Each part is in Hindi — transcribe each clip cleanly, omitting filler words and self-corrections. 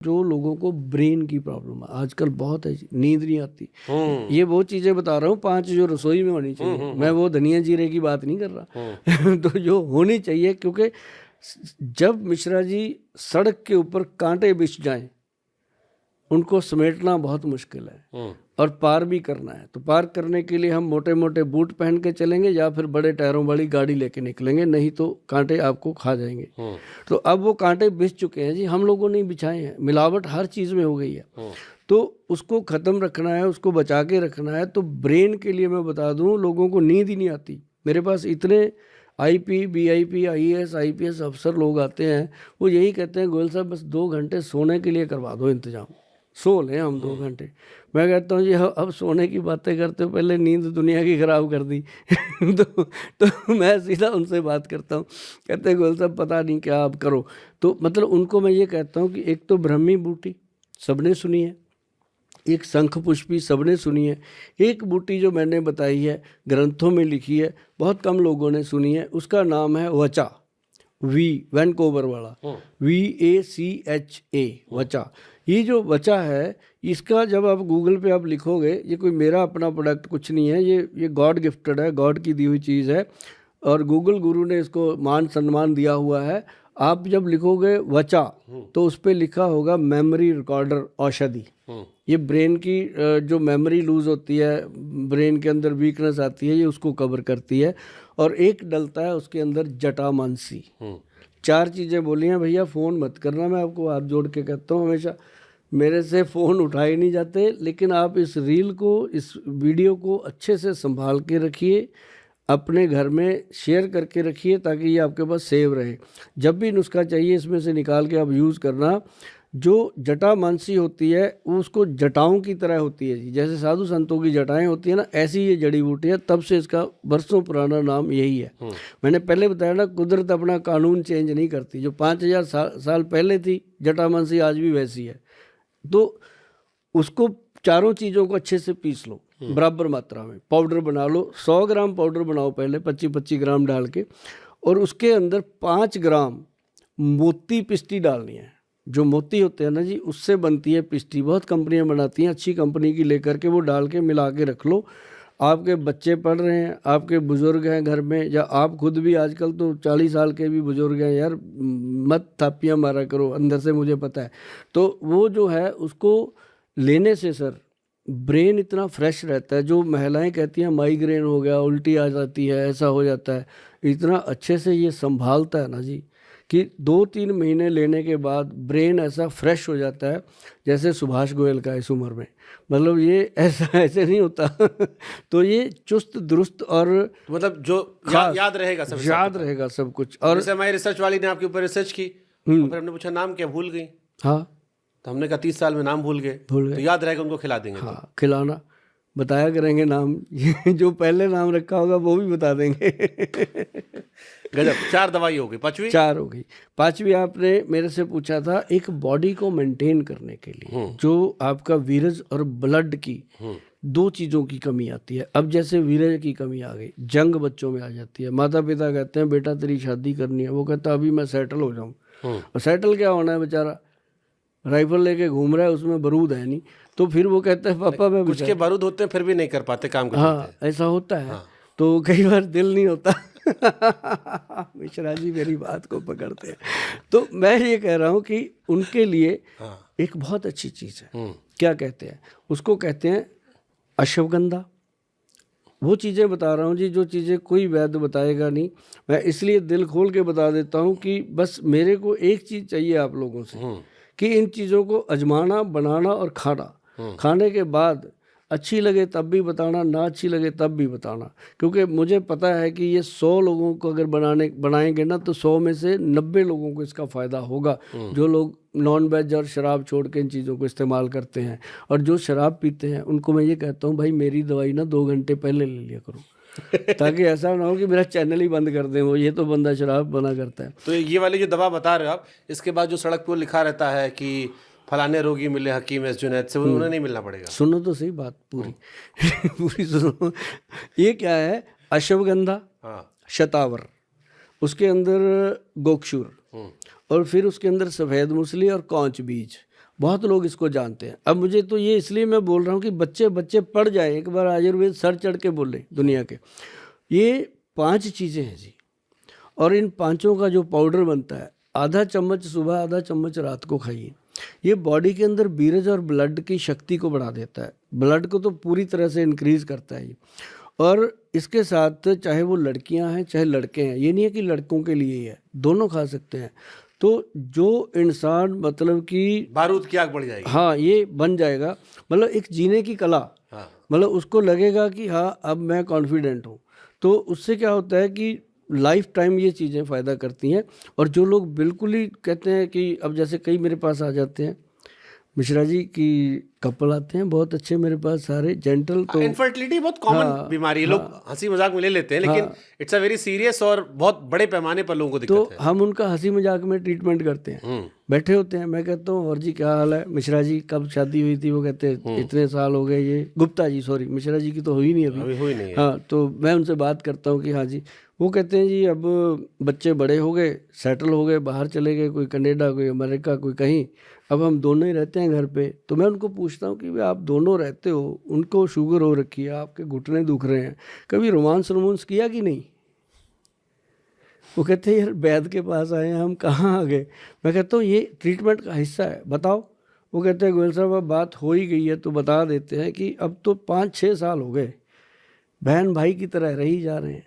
जो लोगों को ब्रेन की प्रॉब्लम है आजकल बहुत है, नींद नहीं आती। ये वो चीजें बता रहा हूँ 5 जो रसोई में होनी चाहिए। मैं वो धनिया जीरे की बात नहीं कर रहा तो जो होनी चाहिए, क्योंकि जब मिश्रा जी सड़क के ऊपर कांटे बिछ जाएं उनको समेटना बहुत मुश्किल है और पार भी करना है। तो पार करने के लिए हम मोटे मोटे बूट पहन के चलेंगे या फिर बड़े टायरों वाली गाड़ी लेके निकलेंगे, नहीं तो कांटे आपको खा जाएंगे। तो अब वो कांटे बिछ चुके हैं जी, हम लोगों ने बिछाए हैं। मिलावट हर चीज़ में हो गई है, तो उसको ख़त्म रखना है, उसको बचा के रखना है। तो ब्रेन के लिए मैं बता दूं, लोगों को नींद ही नहीं आती। मेरे पास इतने IP, BIP, IAS, IPS अफसर लोग आते हैं, वो यही कहते हैं गोयल साहब बस 2 घंटे सोने के लिए करवा दो इंतजाम, सो लें हम 2 घंटे। मैं कहता हूँ जी अब सोने की बातें करते हो, पहले नींद दुनिया की ख़राब कर दी तो मैं सीधा उनसे बात करता हूँ, कहते हैं गोयल साहब पता नहीं क्या आप करो। तो मतलब उनको मैं ये कहता हूँ कि एक तो ब्रह्मी बूटी सबने सुनी है, एक शंख पुष्पी सबने सुनी है, एक बूटी जो मैंने बताई है ग्रंथों में लिखी है बहुत कम लोगों ने सुनी है, उसका नाम है वचा, वैनकोवर वाला, VACHA, वचा। ये जो वचा है, इसका जब आप गूगल पे आप लिखोगे, ये कोई मेरा अपना प्रोडक्ट कुछ नहीं है, ये गॉड गिफ्टेड है, गॉड की दी हुई चीज़ है और गूगल गुरु ने इसको मान सम्मान दिया हुआ है। आप जब लिखोगे वचा तो उस पर लिखा होगा मेमोरी रिकॉर्डर औषधि। ये ब्रेन की जो मेमोरी लूज होती है, ब्रेन के अंदर वीकनेस आती है, ये उसको कवर करती है। और एक डलता है उसके अंदर जटामांसी। 4 चीज़ें बोली हैं भैया, फ़ोन मत करना, मैं आपको हाथ जोड़ के कहता हूँ, हमेशा मेरे से फ़ोन उठाए नहीं जाते, लेकिन आप इस रील को, इस वीडियो को अच्छे से संभाल के रखिए, अपने घर में शेयर करके रखिए ताकि ये आपके पास सेव रहे। जब भी नुस्खा चाहिए इसमें से निकाल के आप यूज़ करना। जो जटामांसी होती है वो उसको जटाओं की तरह होती है जी, जैसे साधु संतों की जटाएं होती है ना, ऐसी ये जड़ी बूटी है, तब से इसका बरसों पुराना नाम यही है। मैंने पहले बताया ना, कुदरत अपना कानून चेंज नहीं करती। जो 5000 साल पहले थी जटामांसी आज भी वैसी है। तो उसको चारों चीज़ों को अच्छे से पीस लो बराबर मात्रा में, पाउडर बना लो। 100 ग्राम पाउडर बनाओ पहले, 25-25 ग्राम डाल के, और उसके अंदर 5 ग्राम मोती पिस्टी डालनी है। जो मोती होते हैं ना जी, उससे बनती है पिस्टी, बहुत कंपनियां बनाती हैं, अच्छी कंपनी की लेकर के वो डाल के मिला के रख लो। आपके बच्चे पढ़ रहे हैं, आपके बुजुर्ग हैं घर में, या आप खुद भी, आजकल तो 40 साल के भी बुजुर्ग हैं, यार मत थापियाँ मारा करो, अंदर से मुझे पता है। तो वो जो है उसको लेने से सर ब्रेन इतना फ्रेश रहता है। जो महिलाएं कहती हैं माइग्रेन हो गया, उल्टी आ जाती है, ऐसा हो जाता है, इतना अच्छे से ये संभालता है ना जी कि 2-3 महीने लेने के बाद ब्रेन ऐसा फ्रेश हो जाता है जैसे सुभाष गोयल का इस उम्र में। मतलब ये ऐसे नहीं होता तो ये चुस्त दुरुस्त और मतलब जो याद रहेगा सब, याद रहेगा सब कुछ। और जैसे हमारी रिसर्च वाली ने आपके ऊपर रिसर्च की, फिर हमने पूछा नाम क्या, भूल गई। हाँ, तो हमने कहा 30 साल में नाम भूल गए, तो याद रहेगा, उनको खिला देंगे। हाँ, खिलाना, बताया करेंगे नाम जो पहले नाम रखा होगा वो भी बता देंगे गजब। 4 दवाई हो गई, 5वीं 4 हो गई। 5वीं आपने मेरे से पूछा था, एक बॉडी को मेंटेन करने के लिए जो आपका वीरज और ब्लड की 2 चीज़ों की कमी आती है। अब जैसे वीरज की कमी आ गई, जंग बच्चों में आ जाती है। माता पिता कहते हैं बेटा तेरी शादी करनी है, वो कहता अभी मैं सेटल हो जाऊँ। और सेटल क्या होना है, बेचारा राइफल लेके घूम रहा है, उसमें बारूद है नहीं, तो फिर वो कहता है पापा मैं, कुछ के बारूद होते हैं फिर भी नहीं कर पाते काम। हाँ, ऐसा होता है। तो कई बार दिल नहीं होता मिश्रा जी मेरी बात को पकड़ते हैं। तो मैं ये कह रहा हूँ कि उनके लिए एक बहुत अच्छी चीज़ है, क्या कहते हैं उसको, कहते हैं अश्वगंधा। वो चीज़ें बता रहा हूँ जी जो चीज़ें कोई वैद्य बताएगा नहीं, मैं इसलिए दिल खोल के बता देता हूँ कि बस मेरे को एक चीज़ चाहिए आप लोगों से कि इन चीज़ों को आजमाना, बनाना और खाना। खाने के बाद अच्छी लगे तब भी बताना, ना अच्छी लगे तब भी बताना, क्योंकि मुझे पता है कि ये 100 लोगों को अगर बनाएंगे ना तो 100 में से 90 लोगों को इसका फ़ायदा होगा, जो लोग नॉन वेज और शराब छोड़ के इन चीज़ों को इस्तेमाल करते हैं। और जो शराब पीते हैं उनको मैं ये कहता हूँ भाई मेरी दवाई ना 2 घंटे पहले ले लिया करो ताकि ऐसा ना हो कि मेरा चैनल ही बंद कर दें वो, ये तो बंदा शराब बना करता है। तो ये वाली जो दवा बता रहे हो आप, इसके बाद जो सड़क पर लिखा रहता है कि फलाने रोगी मिले हकीम एस जुनैद से, उन्हें नहीं मिलना पड़ेगा। सुनो तो सही बात पूरी पूरी सुनो। ये क्या है, अश्वगंधा, शतावर, उसके अंदर गोक्षुर, और फिर उसके अंदर सफ़ेद मूसली और कौच बीज, बहुत लोग इसको जानते हैं। अब मुझे तो ये इसलिए मैं बोल रहा हूँ कि बच्चे बच्चे पढ़ जाए, एक बार आयुर्वेद सर चढ़ के बोले दुनिया के। ये 5 चीज़ें हैं जी, और इन 5 का जो पाउडर बनता है, आधा चम्मच सुबह, आधा चम्मच रात को खाइए। ये बॉडी के अंदर बीरज और ब्लड की शक्ति को बढ़ा देता है, ब्लड को तो पूरी तरह से इंक्रीज करता है ये। और इसके साथ चाहे वो लड़कियां हैं चाहे लड़के हैं, ये नहीं है कि लड़कों के लिए ही है, दोनों खा सकते हैं। तो जो इंसान मतलब कि बारूद की आग बढ़ जाएगी। हाँ, ये बन जाएगा, मतलब एक जीने की कला। हाँ। मतलब उसको लगेगा कि हाँ अब मैं कॉन्फिडेंट हूँ। तो उससे क्या होता है कि लाइफ टाइम ये चीज़ें फ़ायदा करती हैं। और जो लोग बिल्कुल ही कहते हैं कि अब जैसे कई मेरे पास आ जाते हैं, मिश्रा जी की कपल आते हैं बहुत अच्छे मेरे पास, सारे जेंटल। तो इनफर्टिलिटी बहुत कॉमन बीमारी है, लोग हंसी मजाक में ले लेते हैं, लेकिन इट्स अ वेरी सीरियस और बहुत बड़े पैमाने पर लोगों को दिक्कत तो है। हम उनका हंसी मजाक में ट्रीटमेंट करते हैं। बैठे होते हैं, मैं कहता हूँ और जी क्या हाल है, मिश्रा जी कब शादी हुई थी? वो कहते हैं इतने साल हो गए। ये गुप्ता जी, सॉरी, मिश्रा जी की तो हुई नहीं अभी हुई नहीं है। हाँ, तो मैं उनसे बात करता हूँ कि हाँ जी। वो कहते हैं जी अब बच्चे बड़े हो गए, सेटल हो गए, बाहर चले गए, कोई कनाडा, कोई अमेरिका, कोई कहीं। अब हम दोनों ही रहते हैं घर पे। तो मैं उनको पूछता हूँ कि भाई आप दोनों रहते हो, उनको शुगर हो रखी है, आपके घुटने दुख रहे हैं, कभी रोमांस किया कि नहीं? वो कहते हैं यार वैद्य के पास आए हैं हम, कहाँ आ गए? मैं कहता हूँ ये ट्रीटमेंट का हिस्सा है, बताओ। वो कहते हैं गोयल साहब अब बात हो ही गई है तो बता देते हैं कि अब तो 5-6 साल हो गए, बहन भाई की तरह रही जा रहे हैं।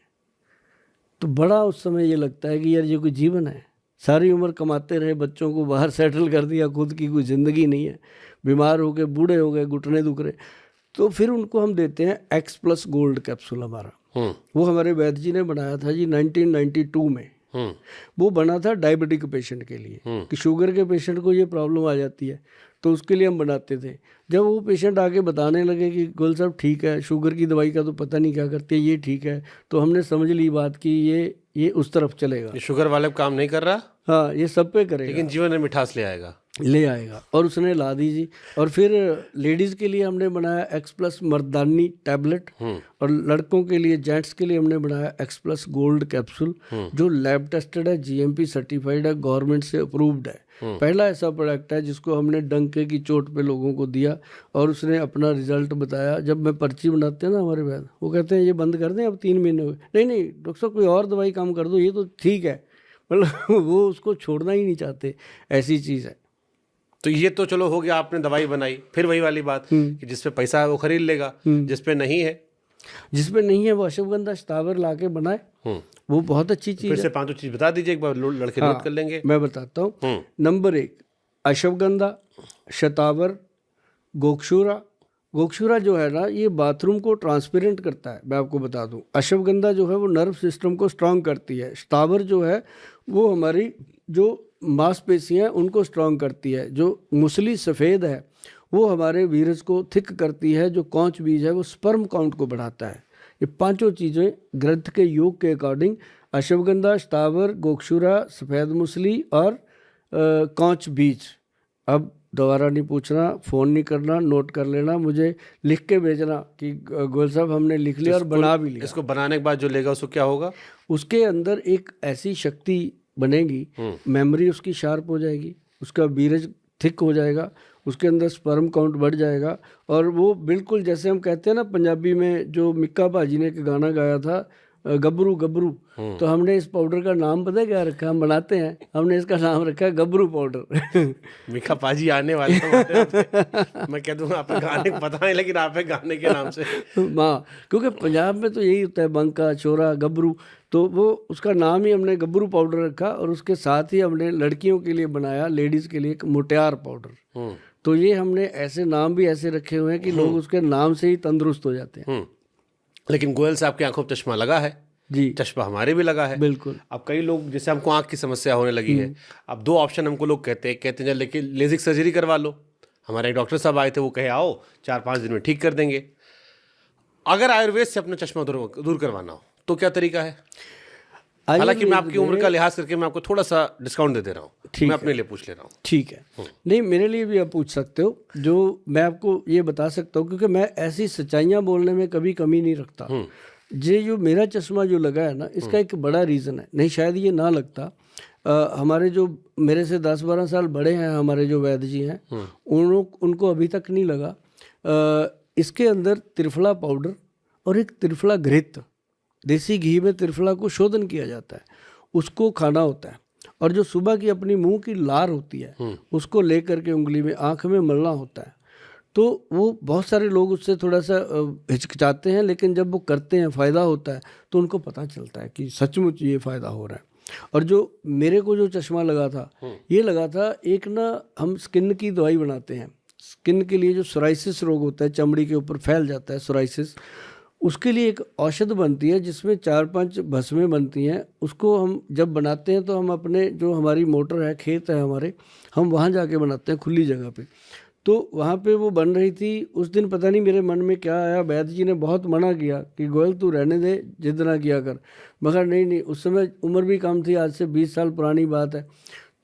तो बड़ा उस समय ये लगता है कि यार ये कोई जीवन है? सारी उम्र कमाते रहे, बच्चों को बाहर सेटल कर दिया, खुद की कोई ज़िंदगी नहीं है, बीमार हो गए, बूढ़े हो गए, घुटने दुख रहे। तो फिर उनको हम देते हैं X+ गोल्ड कैप्सूल हमारा। वो हमारे वैद्य जी ने बनाया था जी 1992 में। वो बना था डायबिटिक पेशेंट के लिए कि शुगर के पेशेंट को ये प्रॉब्लम आ जाती है, तो उसके लिए हम बनाते थे। जब वो पेशेंट आके बताने लगे कि गोयल साहब ठीक है, शुगर की दवाई का तो पता नहीं क्या करती है, ये ठीक है, तो हमने समझ ली बात कि ये उस तरफ चलेगा। ये शुगर वाले पे काम नहीं कर रहा, हाँ, ये सब पे करेगा, लेकिन जीवन में मिठास ले आएगा। और उसने ला दी जी। और फिर लेडीज़ के लिए हमने बनाया X+ मर्दानी टैबलेट, और लड़कों के लिए, जेंट्स के लिए हमने बनाया X+ गोल्ड कैप्सूल, जो लैब टेस्टेड है, GMP सर्टिफाइड है, गवर्नमेंट से अप्रूव्ड है। पहला ऐसा प्रोडक्ट है जिसको हमने डंके की चोट पे लोगों को दिया और उसने अपना रिजल्ट बताया। जब मैं पर्ची बनाते हैं ना हमारे वैद्य, वो कहते हैं ये बंद कर दें, अब 3 महीने हुए। नहीं डॉक्टर साहब कोई और दवाई काम कर दो, ये तो ठीक है। मतलब वो उसको छोड़ना ही नहीं चाहते, ऐसी चीज़ है। तो ये तो चलो हो गया, आपने दवाई बनाई, फिर वही वाली बात कि जिस पे पैसा है वो खरीद लेगा, जिस पे नहीं है, वो अश्वगंधा शतावर ला के बनाए, वो बहुत अच्छी चीज़ है। फिर से 5 चीज़ बता दीजिए, एक बार लड़के नोट कर लेंगे। मैं बताता हूँ। नंबर 1 अश्वगंधा, शतावर, गोक्षूरा। गोक्षूरा जो है ना, ये बाथरूम को ट्रांसपेरेंट करता है, मैं आपको बता दूं। अश्वगंधा जो है वो नर्व सिस्टम को स्ट्रांग करती है। शतावर जो है वो हमारी जो मांसपेशियां उनको स्ट्रांग करती है। जो मुसली सफ़ेद है वो हमारे वीरज को थिक करती है। जो कौच बीज है वो स्पर्म काउंट को बढ़ाता है। ये 5 चीज़ें ग्रंथ के योग के अकॉर्डिंग, अश्वगंधा, शतावर, गोक्षूरा, सफ़ेद मुसली और कौच बीज। अब दोबारा नहीं पूछना, फ़ोन नहीं करना, नोट कर लेना, मुझे लिख के भेजना कि गोयल साहब हमने लिख लिया और बना भी लिया। इसको बनाने के बाद जो लेगा उसको क्या होगा? उसके अंदर एक ऐसी शक्ति बनेगी, मेमोरी उसकी शार्प हो जाएगी, उसका बीरज थिक हो जाएगा, उसके अंदर स्पर्म काउंट बढ़ जाएगा। और वो बिल्कुल जैसे हम कहते हैं ना पंजाबी में, जो मिक्का भाजी ने एक गाना गाया था, गबरू गबरू, तो हमने इस पाउडर का नाम पता है क्या रखा? हम बनाते हैं, हमने इसका नाम रखा है गबरू पाउडर। मिक्का पाजी आने वाले हैं। मैं कह दूंगा आपके गाने पता है, लेकिन आप गाने के नाम से माँ, क्योंकि पंजाब में तो यही होता है, बंका, छोरा, गबरू, तो वो उसका नाम ही हमने गबरू पाउडर रखा। और उसके साथ ही हमने लड़कियों के लिए बनाया, लेडीज़ के लिए, एक मुटियार पाउडर। तो ये हमने ऐसे नाम भी ऐसे रखे हुए हैं कि लोग उसके नाम से ही तंदुरुस्त हो जाते हैं। लेकिन गोयल साहब की आंखों पर चश्मा लगा है जी, चश्मा हमारे भी लगा है। बिल्कुल। अब कई लोग, जैसे हमको आंख की समस्या होने लगी है, अब 2 ऑप्शन हमको लोग कहते हैं लेकिन लेजिक सर्जरी करवा लो। हमारे एक डॉक्टर साहब आए थे, वो कहे आओ 4-5 दिन में ठीक कर देंगे। अगर आयुर्वेद से अपना चश्मा दूर करवाना हो तो क्या तरीका है? हालांकि मैं आपकी उम्र का लिहाज करके मैं आपको थोड़ा सा डिस्काउंट दे दे रहा हूँ, मैं अपने लिए पूछ ले रहा हूँ। ठीक है, नहीं मेरे लिए भी आप पूछ सकते हो। जो मैं आपको ये बता सकता हूँ, क्योंकि मैं ऐसी सच्चाइयाँ बोलने में कभी कमी नहीं रखता। ये जो मेरा चश्मा जो लगा है ना, इसका एक बड़ा रीज़न है, नहीं शायद ये ना लगता। हमारे जो मेरे से 10-12 साल बड़े हैं हमारे जो वैद्य जी हैं, उनको अभी तक नहीं लगा। इसके अंदर त्रिफला पाउडर और एक त्रिफला घृत, देसी घी में त्रिफला को शोधन किया जाता है, उसको खाना होता है। और जो सुबह की अपनी मुंह की लार होती है उसको लेकर के उंगली में आँख में मलना होता है। तो वो बहुत सारे लोग उससे थोड़ा सा हिचकिचाते हैं, लेकिन जब वो करते हैं फ़ायदा होता है तो उनको पता चलता है कि सचमुच ये फ़ायदा हो रहा है। और जो मेरे को जो चश्मा लगा था, ये लगा था, एक ना हम स्किन की दवाई बनाते हैं, स्किन के लिए जो सोराइसिस रोग होता है, चमड़ी के ऊपर फैल जाता है सोराइसिस, उसके लिए एक औषध बनती है जिसमें 4-5 भस्में बनती हैं। उसको हम जब बनाते हैं तो हम अपने जो हमारी मोटर है, खेत है हमारे, हम वहाँ जाके बनाते हैं खुली जगह पे। तो वहाँ पे वो बन रही थी। उस दिन पता नहीं मेरे मन में क्या आया, वैद्य जी ने बहुत मना किया कि गोयल तू रहने दे, जिद ना किया कर। मगर नहीं, उस समय उम्र भी कम थी, आज से 20 साल पुरानी बात है।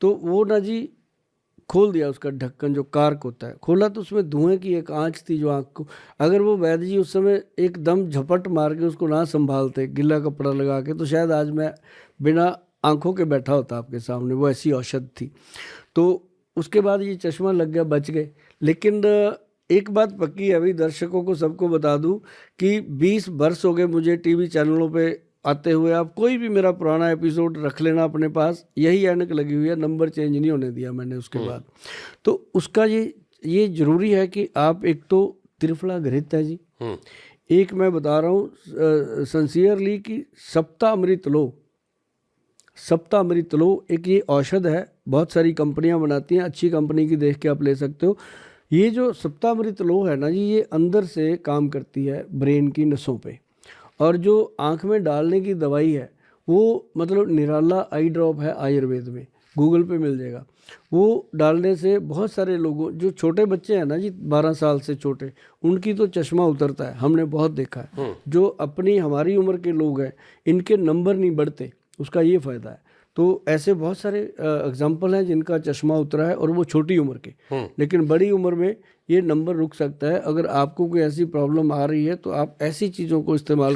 तो वो ना जी खोल दिया उसका ढक्कन, जो कार्क होता है, खोला तो उसमें धुएं की एक आँच थी जो आँख को, अगर वो वैद्य जी उस समय एकदम झपट मार के उसको ना संभालते गिला कपड़ा लगा के, तो शायद आज मैं बिना आँखों के बैठा होता आपके सामने। वो ऐसी औषध थी। तो उसके बाद ये चश्मा लग गया, बच गए। लेकिन एक बात पक्की है, अभी दर्शकों को सबको बता दूं कि 20 वर्ष हो गए मुझे टीवी चैनलों पे आते हुए। आप कोई भी मेरा पुराना एपिसोड रख लेना अपने पास, यही ऐनक लगी हुई है, नंबर चेंज नहीं होने दिया मैंने उसके बाद। तो उसका ये जरूरी है कि आप, एक तो त्रिफला घृत है जी, एक मैं बता रहा हूँ सिंसियरली कि सप्तामृत लो, सप्तामृत लो, एक ये औषध है, बहुत सारी कंपनियां बनाती हैं, अच्छी कंपनी की देख के आप ले सकते हो। ये जो सप्तामृत लो है ना जी, ये अंदर से काम करती है ब्रेन की नसों पे। और जो आँख में डालने की दवाई है वो मतलब निराला आई ड्रॉप है, आयुर्वेद में, गूगल पे मिल जाएगा। वो डालने से बहुत सारे लोगों, जो छोटे बच्चे हैं ना जी 12 साल से छोटे, उनकी तो चश्मा उतरता है, हमने बहुत देखा है। जो अपनी हमारी उम्र के लोग हैं, इनके नंबर नहीं बढ़ते, उसका ये फ़ायदा है। तो ऐसे बहुत सारे एग्जाम्पल हैं जिनका चश्मा उतरा है, और वो छोटी उम्र के। लेकिन बड़ी उम्र में ये नंबर रुक सकता है। अगर आपको कोई ऐसी प्रॉब्लम आ रही है तो आप ऐसी चीज़ों को इस्तेमाल